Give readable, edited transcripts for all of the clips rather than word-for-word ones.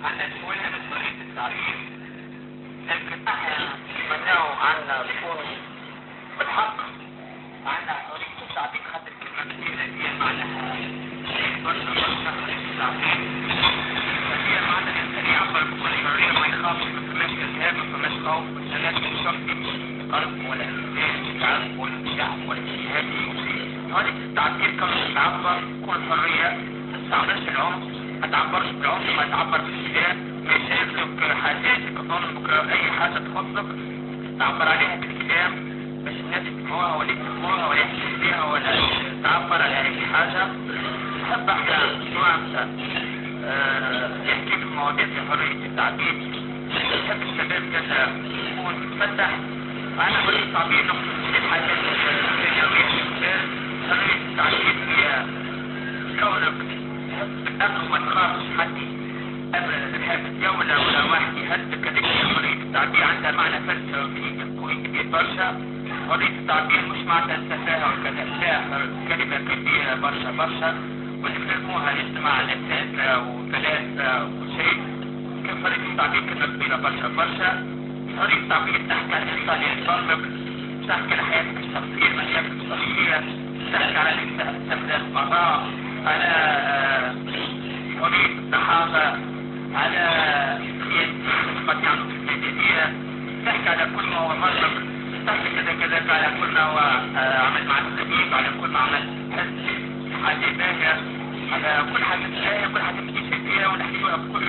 عندنا شوية من طريقة التعبير لكن احنا نتمناه عنا تكون بالحق عنا طريقة التعبير خاطر كلمة كثيرة هي معناها برشا طريقة التعبير هي معنى الإنسان يعبر بكل حرية ما يخافش ما فماش إرهاب ما فماش خوف ما فماش شرطي قلب ولا إنسان يتعب ولا يتعب ولا اجتهاد طريقة التعبير كما تعبر بكل حرية ما تستعملش العنف ما تعبرش بالعنف ما تعبر بالشجاع ما يشاركك حاجاتك ظنك أي حاجة تخصك تعبر عليها بالكلام باش الناس يفهموها ولا يفهموها ولا يحكي فيها ولا تعبر على أي حاجة نحب احنا شوية يحكي بالمواضيع في حرية التعبير نحب الشباب كذا يكون متفتح أنا حرية التعبير نقصد الحاجات الدنيوية حرية التعبير هي كونك تحب الأمن وما تخافش حد تحب الدولة ولا واحد يهدك هذيك حرية التعبير عندها معنى فلسفي قوي كبير برشا حرية التعبير مش معناتها التفاهة وكذا لا كلمة كبيرة برشا واللي بنسموها يجتمع الأساتذة وثلاثة وشيء كيف حرية التعبير كلمة كبيرة برشا حرية التعبير تحكي على الإنسان اللي يتبرمج تحكي على حياتك الشخصية مشاكل الشخصية تحكي على استخدام القضاء على حرية الصحافة على قد يعمل في الجديدية تحكي على كل ما هو مرضك تحكي كذا على كل ما هو عمل مع الزميل على كل ما عمل حاجة باهية على كل حاجة باهية كل حاجة بتيجي فيها ونحكيها بكل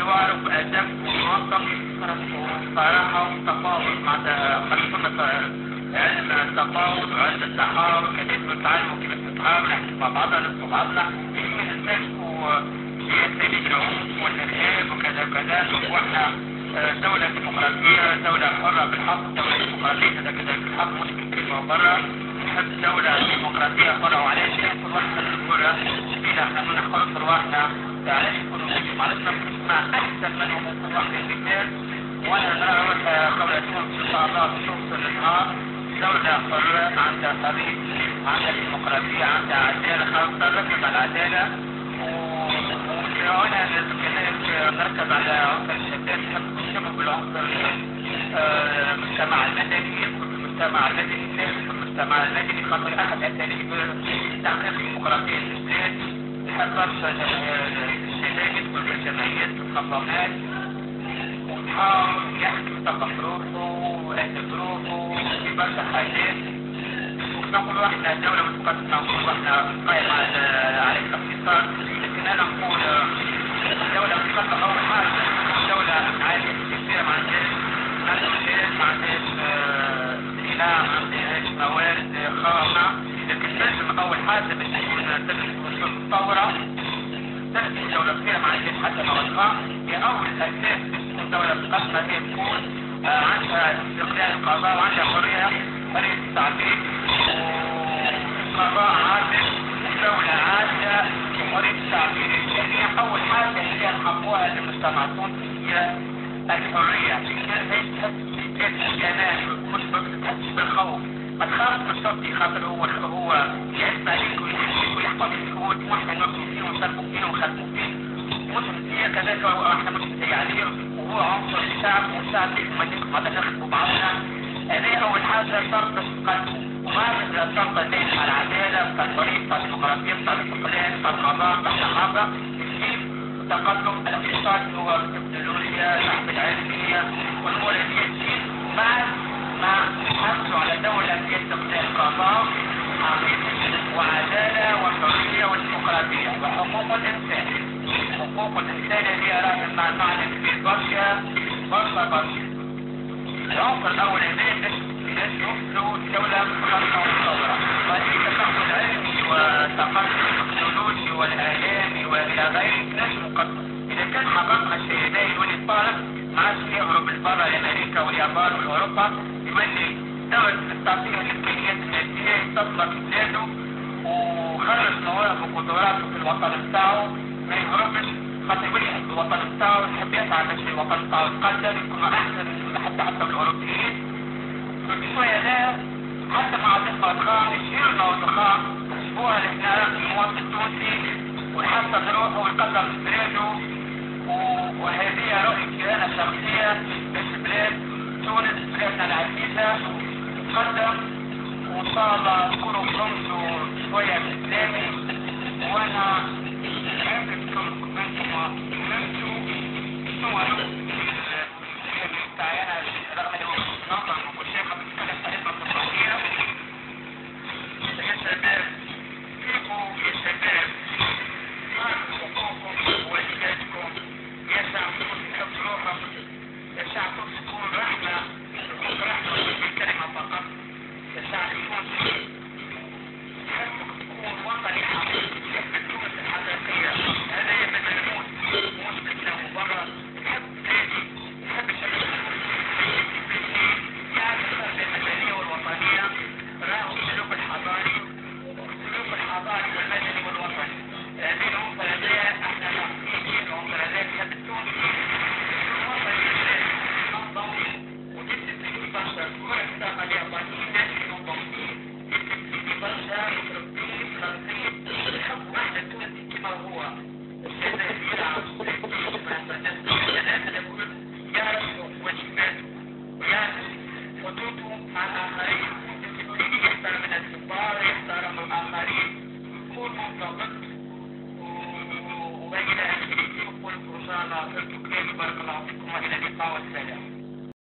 حوار وأدب ومنطق وصراحة وتفاوض مع خلينا علم التفاوض وعلم التحاور كيف نتعلم وكيف نتعامل نحكي مع بعضنا نفهم بعضنا يمكن الناس سياسة العنف والإرهاب وكذا واحنا دولة ديمقراطية دولة حرة بالحق دولة ديمقراطية كذا بالحق مش كلمة برا نحب دولة ديمقراطية حرة وعلاش كل واحدة الحرة إذا احنا من حرة رواحنا علاش يكونوا معلش نسمع أحسن منهم كل واحدة الرجال وأنا نرى قولتهم إن شاء الله توصل للنهار دولة حرة عندها حرية عندها ديمقراطية عندها عدالة خاصة نركز على العدالة وأنا كذلك نركز على عنصر الشباب نحب نشبه بالعنصر المجتمع المدني يدخل في المجتمع المدني يساهم في المجتمع المدني خاطر أحد أساليب تحقيق الديمقراطية في البلاد نحب برشا الشباب يدخل في الجمعيات في الخصامات ويحاول يحكي ويثقف روحه ويهدف روحه في برشا حاجات ونقول واحنا الدولة متقدمة ونقول واحنا قائمة على الاقتصاد لكن أنا نقول الدولة متقدمة أول حاجة الدولة عالية كثيرة ما عندهاش سلاح ما عندهاش موارد خامة لكن لازم أول حاجة باش تكون متطورة تأتي الدولة كثيرة ما عندهاش حتى موارد خام هي أول أساس باش تكون دولة متقدمة هي تكون عندها استقلال القضاء وعندها حرية التعبير وقضاء عادل ودولة عادلة وحرية التعبير الثانية أول حاجة هي نحبوها للمجتمع التونسي هي الحرية الناس تحس بالأمان مش تحس بالخوف ما تخافش من الشرطي خاطر هو يسمع عليك ويحفظ فيك واحنا نرسل فيه ونسلبوا فيه ونخدموا فيه مش هي كذلك احنا مش زي عليه وهو عنصر الشعب والشعب ما نخدموا بعضنا هذه أول حاجة شرط القانون وهذا الشرط اللي على العدالة بتاع الحرية بتاع الديمقراطية بتاع الاستقلال بتاع القضاء بتاع الصحافة كيف تقدم الاقتصاد هو التكنولوجيا البحث العلمية والأمور اللي تجي مع حرصوا على دولة في استقلال القضاء وعدالة والحرية والديمقراطية وحقوق الإنسان حقوق الإنسان اللي أراد معنى كبير برشا العنصر الأول هذا باش يوصلوا دولة متقدمة ومتطورة وهذه التقدم العلمي والتقدم التكنولوجي والإعلامي وإلى غيره نجم قد إذا كان حققنا الشيء هذا يولي الطالب ما عادش يهرب لبرا لأمريكا واليابان وأوروبا يولي دولة تعطيه الإمكانيات المادية يستثمر في بلاده وخرج مواهبه وقدراته في الوطن بتاعه ما يهربش خاطر يولي يحب الوطن بتاعه يحب يسعى باش الوطن بتاعه يتقدم يكون أحسن حتى الأوروبيين شوية ده حتى مع الإخوة الخام يشيروا المواد الخام هو اللي احنا المواطن التونسي ويحصل روحه ويقدم بلاده وهذه رؤيتي أنا شخصيا في بلاد تونس، بلادنا العزيزة. تقدم وصار تكونوا فهمتوا شوية قدامي، وأنا عندكم أنتم فهمتوا شنو بتاعي أنا، رغم إنه نظم وكل شيء قد نتكلم في علم التطبيقية. يا شباب فيكم، يا شباب حقوقكم وواجباتكم، يا شعب تونس تحب روحك، يا شعب تونس تكون رحمة، تكون رحمة في كلمة فقط. يا شعب تونس تحبك تكون وطني حقيقي، تحب تونس الحقيقية، هذا هي من الموت، مش مثل مبرر. تحب بلادي، تحب الشباب يعرف الفرق بين المدنية والوطنية، راهو السلوك الحضاري والمدني والوطني. هذه العنصر هذايا احنا نعطيه العنصر هذايا تحب تونس الوطني ننظم وتبدأ برشا كل الطاقة اليابانية لازم ينظم برشا متربين فرنسيين يحبوا احنا التونسي كما هو. السيد يلعب لازم يكون يعرف واجباته ويعرف حدوده مع الآخرين، يحترم الناس الكبار، يحترم الآخرين، يكون منضبط وإلى آخره. يقول إن شاء الله بارك الله فيكم وإلى اللقاء والسلام.